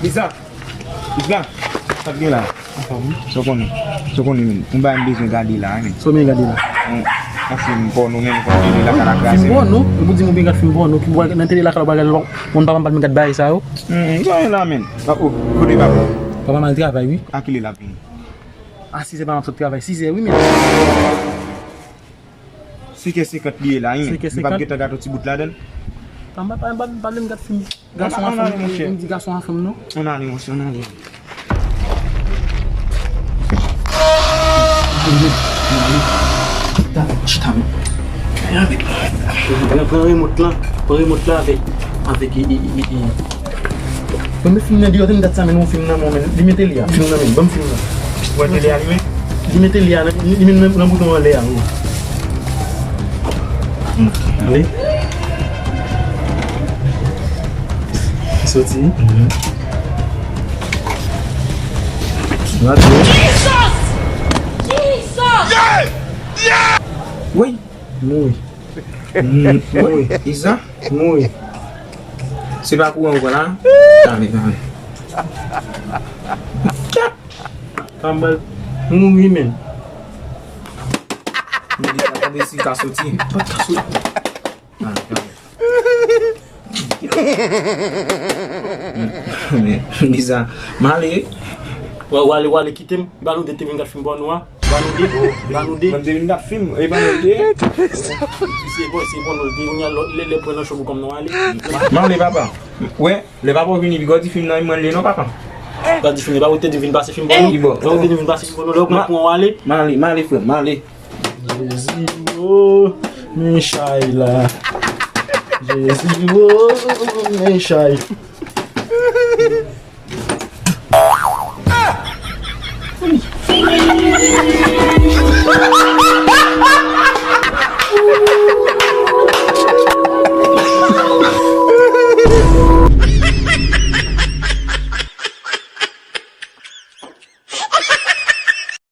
Isa. Tak dia lah. Sokon ni, umba ambil gadi lah ni. So me gadi lah. Film porno ni kau ni lah karakter. Film porno, ibu di mobil kat film porno, kibu nanti dia lah kalau bagal mon papa pampat kat bayi sao. Kau lah men. Aku kudi bapak. Papa mal travail oui. Akili lah pin. Ah si c'est pas notre travail, si c'est oui mais. Sikat dia lah ni. Sebab kita gatot sibut lah dan. Papa paling kat film. Garçon en film, di garçon en film non? On a l'émotionnel. Putain. Prends remote là avec Bom film dia tem dat sama no film na moment limite lia film na men bom film na Buat dia ni. limite lia na limite na buto le yang allez sorti Oui. Muy. Oui. Isa. Muy. C'est pas quoi voilà. Allez. Tambal. Muy men. Mais il a pas si t'as sorti. Pas t'as sorti. Mais Isa, malé. Wale kitem balu de te vinga film bonwa. Balu de. Quand il y a film, et ben le c'est bon le dit on y a les prenons chaud comme nous aller. Malé papa. Ouais, le papa vient il regarde film là il mange non papa. Pas de film, pas où tu devines passer film bon. Pas où tu devines passer film bon là pour aller. Malé frère, malé. Jésus oh, Michaela. Jésus oh, Michaela.